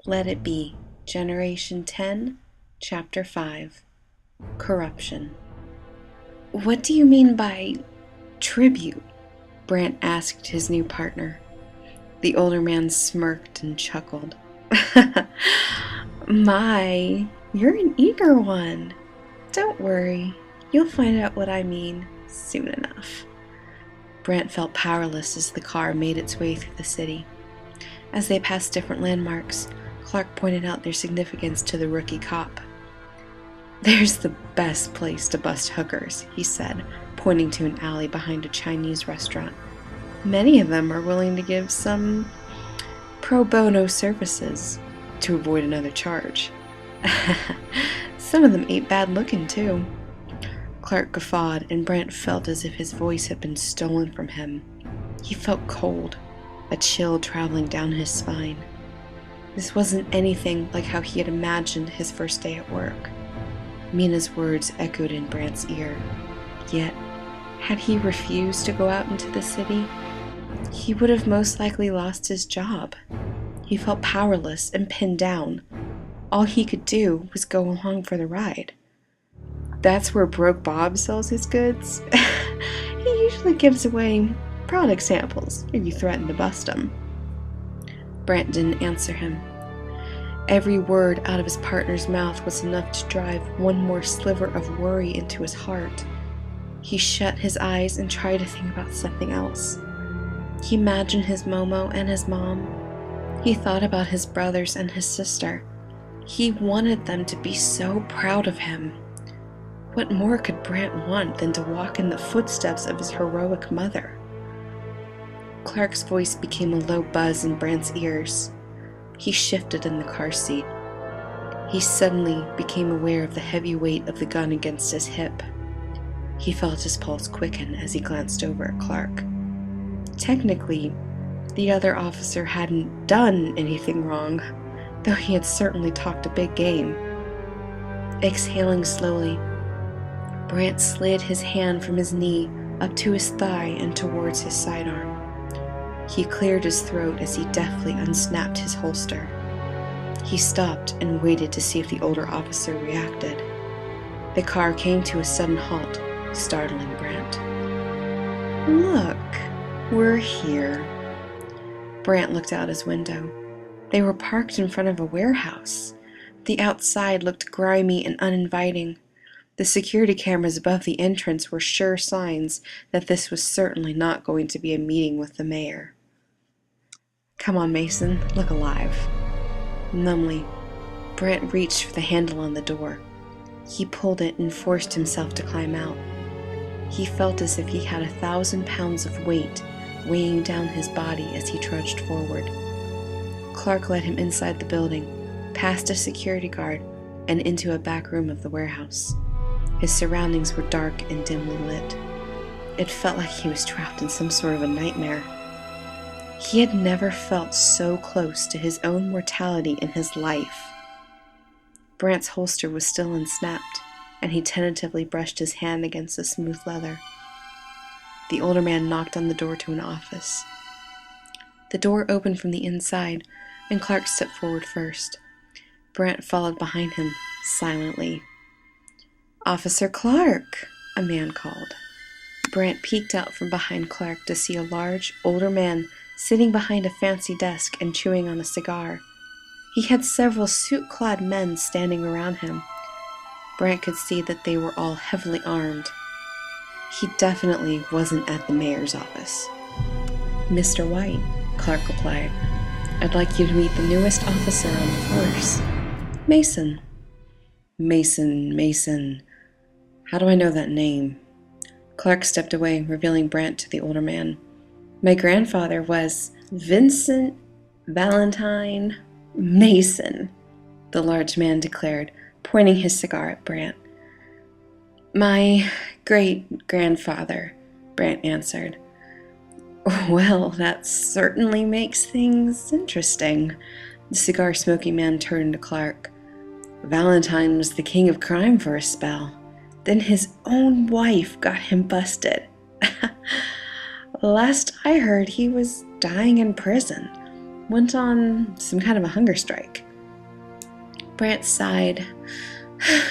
Let It Be, Generation 10, Chapter 5, Corruption. What do you mean by tribute? Brandt asked his new partner. The older man smirked and chuckled. My, you're an eager one. Don't worry, you'll find out what I mean soon enough. Brandt felt powerless as the car made its way through the city. As they passed different landmarks, Clark pointed out their significance to the rookie cop. "There's the best place to bust hookers," he said, pointing to an alley behind a Chinese restaurant. "Many of them are willing to give some pro bono services to avoid another charge. Some of them ain't bad looking, too." Clark guffawed, and Brandt felt as if his voice had been stolen from him. He felt cold, a chill traveling down his spine. This wasn't anything like how he had imagined his first day at work. Mina's words echoed in Brandt's ear. Yet, had he refused to go out into the city, he would have most likely lost his job. He felt powerless and pinned down. All he could do was go along for the ride. That's where Broke Bob sells his goods. He usually gives away product samples if you threaten to bust him. Brandt didn't answer him. Every word out of his partner's mouth was enough to drive one more sliver of worry into his heart. He shut his eyes and tried to think about something else. He imagined his Momo and his mom. He thought about his brothers and his sister. He wanted them to be so proud of him. What more could Brandt want than to walk in the footsteps of his heroic mother? Clark's voice became a low buzz in Brandt's ears. He shifted in the car seat. He suddenly became aware of the heavy weight of the gun against his hip. He felt his pulse quicken as he glanced over at Clark. Technically, the other officer hadn't done anything wrong, though he had certainly talked a big game. Exhaling slowly, Brandt slid his hand from his knee up to his thigh and towards his sidearm. He cleared his throat as he deftly unsnapped his holster. He stopped and waited to see if the older officer reacted. The car came to a sudden halt, startling Brandt. "Look, we're here." Brandt looked out his window. They were parked in front of a warehouse. The outside looked grimy and uninviting. The security cameras above the entrance were sure signs that this was certainly not going to be a meeting with the mayor. "Come on, Mason, look alive." Numbly, Brandt reached for the handle on the door. He pulled it and forced himself to climb out. He felt as if he had 1,000 pounds of weight weighing down his body as he trudged forward. Clark led him inside the building, past a security guard, and into a back room of the warehouse. His surroundings were dark and dimly lit. It felt like he was trapped in some sort of a nightmare. He had never felt so close to his own mortality in his life. Brandt's holster was still unsnapped, and he tentatively brushed his hand against the smooth leather. The older man knocked on the door to an office. The door opened from the inside, and Clark stepped forward first. Brandt followed behind him, silently. "Officer Clark," a man called. Brandt peeked out from behind Clark to see a large, older man sitting behind a fancy desk and chewing on a cigar. He had several suit-clad men standing around him. Brandt could see that they were all heavily armed. He definitely wasn't at the mayor's office. "Mr. White," Clark replied, "I'd like you to meet the newest officer on the force, Mason." Mason. How do I know that name?" Clark stepped away, revealing Brandt to the older man. "My grandfather was Vincent Valentine Mason," the large man declared, pointing his cigar at Brandt. "My great-grandfather," Brandt answered. "Well, that certainly makes things interesting." The cigar-smoking man turned to Clark. "Valentine was the king of crime for a spell. Then his own wife got him busted. Last I heard, he was dying in prison. Went on some kind of a hunger strike. Brandt sighed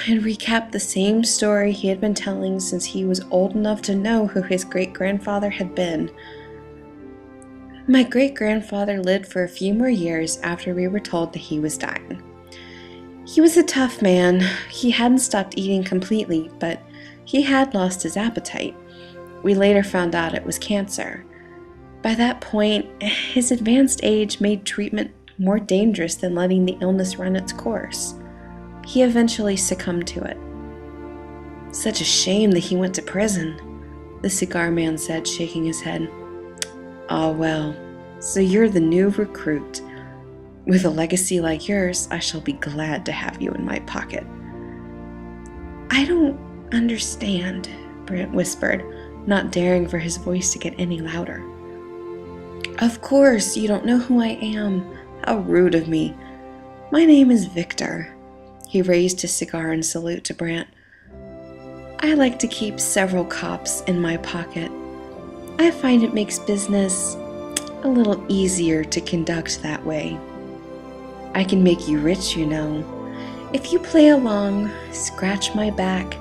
and recapped the same story he had been telling since he was old enough to know who his great-grandfather had been. My great-grandfather lived for a few more years after we were told that he was dying. He was a tough man. He hadn't stopped eating completely, but he had lost his appetite. We later found out it was cancer. By that point, his advanced age made treatment more dangerous than letting the illness run its course. He eventually succumbed to it. Such a shame that he went to prison, the cigar man said, shaking his head. Ah, well, so you're the new recruit. With a legacy like yours, I shall be glad to have you in my pocket. I don't understand, Brandt whispered, not daring for his voice to get any louder. Of course, you don't know who I am. How rude of me. My name is Victor. He raised his cigar in salute to Brandt. I like to keep several cops in my pocket. I find it makes business a little easier to conduct that way. I can make you rich, you know. If you play along, scratch my back,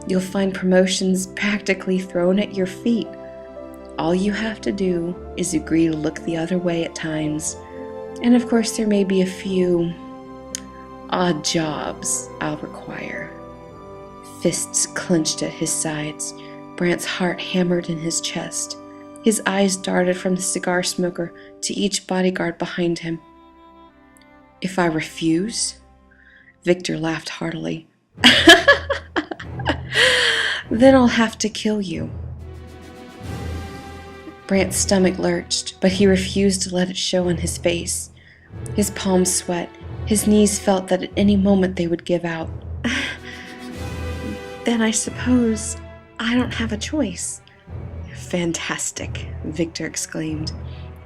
you'll find promotions practically thrown at your feet. All you have to do is agree to look the other way at times. And of course, there may be a few odd jobs I'll require. Fists clenched at his sides. Brandt's heart hammered in his chest. His eyes darted from the cigar smoker to each bodyguard behind him. If I refuse? Victor laughed heartily. Then I'll have to kill you. Brandt's stomach lurched, but he refused to let it show on his face. His palms sweat. His knees felt that at any moment they would give out. Then I suppose I don't have a choice. Fantastic, Victor exclaimed.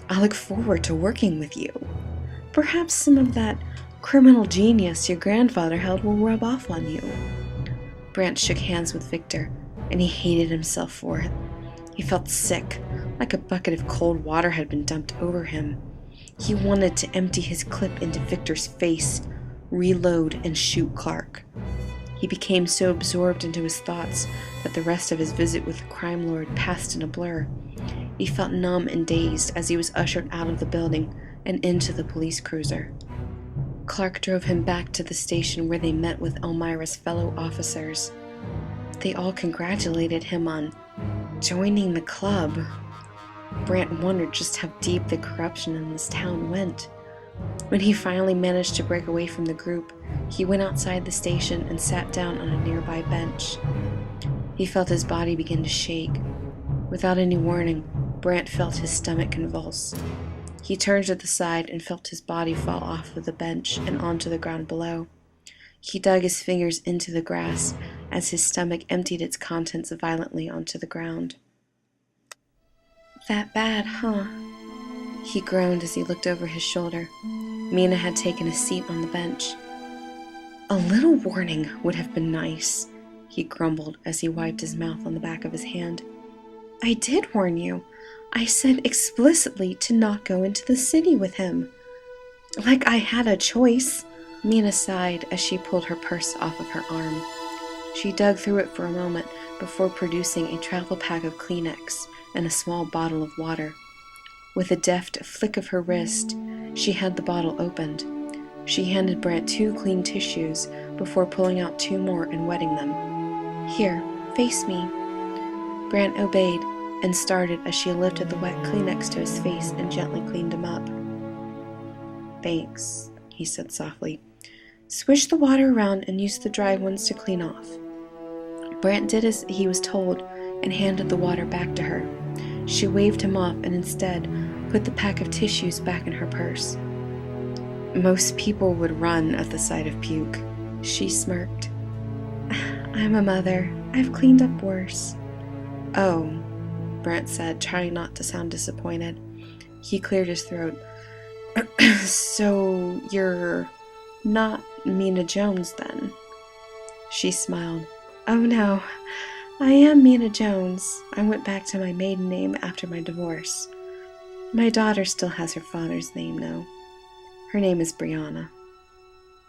I look forward to working with you. Perhaps some of that criminal genius your grandfather held will rub off on you. Brandt shook hands with Victor, and he hated himself for it. He felt sick, like a bucket of cold water had been dumped over him. He wanted to empty his clip into Victor's face, reload, and shoot Clark. He became so absorbed into his thoughts that the rest of his visit with the crime lord passed in a blur. He felt numb and dazed as he was ushered out of the building and into the police cruiser. Clark drove him back to the station where they met with Elmira's fellow officers. They all congratulated him on joining the club. Brandt wondered just how deep the corruption in this town went. When he finally managed to break away from the group, he went outside the station and sat down on a nearby bench. He felt his body begin to shake. Without any warning, Brandt felt his stomach convulse. He turned to the side and felt his body fall off of the bench and onto the ground below. He dug his fingers into the grass as his stomach emptied its contents violently onto the ground. That bad, huh? He groaned as he looked over his shoulder. Mina had taken a seat on the bench. A little warning would have been nice, he grumbled as he wiped his mouth on the back of his hand. I did warn you. I said explicitly to not go into the city with him. Like I had a choice. Mina sighed as she pulled her purse off of her arm. She dug through it for a moment before producing a travel pack of Kleenex and a small bottle of water. With a deft flick of her wrist, she had the bottle opened. She handed Brandt 2 clean tissues before pulling out 2 more and wetting them. Here, face me. Brandt obeyed and started as she lifted the wet Kleenex to his face and gently cleaned him up. Thanks, he said softly. Swish the water around and use the dry ones to clean off. Brandt did as he was told and handed the water back to her. She waved him off and instead put the pack of tissues back in her purse. Most people would run at the sight of puke. She smirked. I'm a mother. I've cleaned up worse. Oh, Brandt said, trying not to sound disappointed. He cleared his throat. So you're not Mina Jones then? She smiled. Oh no, I am Mina Jones. I went back to my maiden name after my divorce. My daughter still has her father's name, though. Her name is Brianna.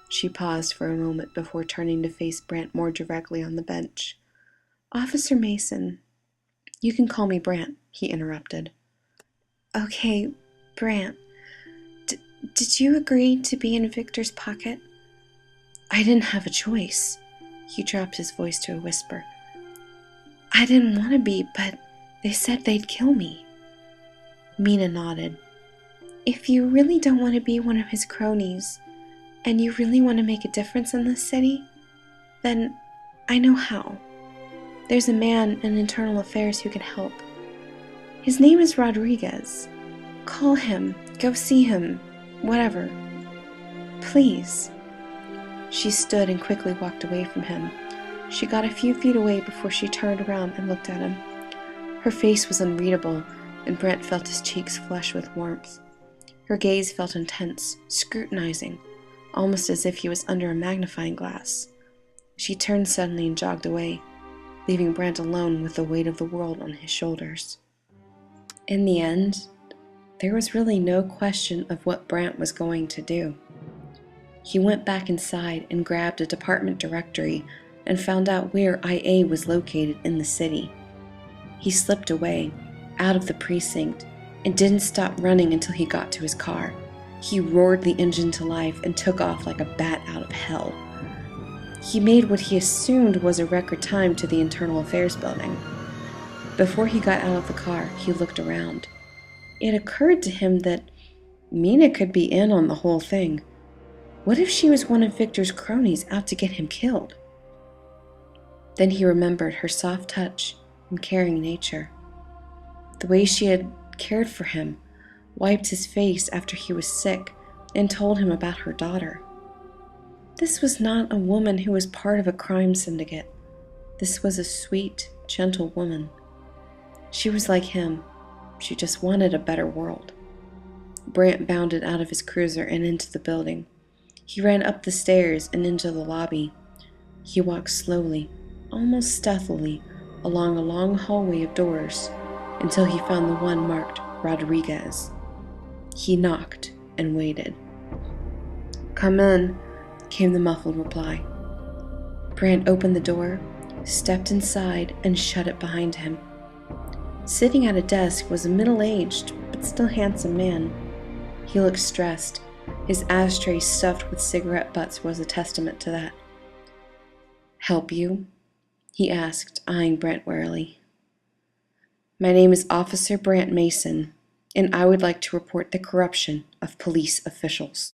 She paused for a moment before turning to face Brandt more directly on the bench. Officer Mason, you can call me Brandt, he interrupted. Okay, Brandt, did you agree to be in Victor's pocket? I didn't have a choice. He dropped his voice to a whisper. I didn't want to be, but they said they'd kill me. Mina nodded. If you really don't want to be one of his cronies, and you really want to make a difference in this city, then I know how. There's a man in internal affairs who can help. His name is Rodriguez. Call him, go see him, whatever. Please. She stood and quickly walked away from him. She got a few feet away before she turned around and looked at him. Her face was unreadable, and Brandt felt his cheeks flush with warmth. Her gaze felt intense, scrutinizing, almost as if he was under a magnifying glass. She turned suddenly and jogged away, leaving Brandt alone with the weight of the world on his shoulders. In the end, there was really no question of what Brandt was going to do. He went back inside and grabbed a department directory and found out where IA was located in the city. He slipped away, out of the precinct, and didn't stop running until he got to his car. He roared the engine to life and took off like a bat out of hell. He made what he assumed was a record time to the Internal Affairs building. Before he got out of the car, he looked around. It occurred to him that Mina could be in on the whole thing. What if she was one of Victor's cronies out to get him killed? Then he remembered her soft touch and caring nature. The way she had cared for him, wiped his face after he was sick, and told him about her daughter. This was not a woman who was part of a crime syndicate. This was a sweet, gentle woman. She was like him. She just wanted a better world. Brandt bounded out of his cruiser and into the building. He ran up the stairs and into the lobby. He walked slowly, almost stealthily, along a long hallway of doors until he found the one marked Rodriguez. He knocked and waited. "Come in," came the muffled reply. Brandt opened the door, stepped inside, and shut it behind him. Sitting at a desk was a middle-aged but still handsome man. He looked stressed. His ashtray stuffed with cigarette butts was a testament to that. "Help you?" he asked, eyeing Brandt warily. "My name is Officer Brandt Mason, and I would like to report the corruption of police officials."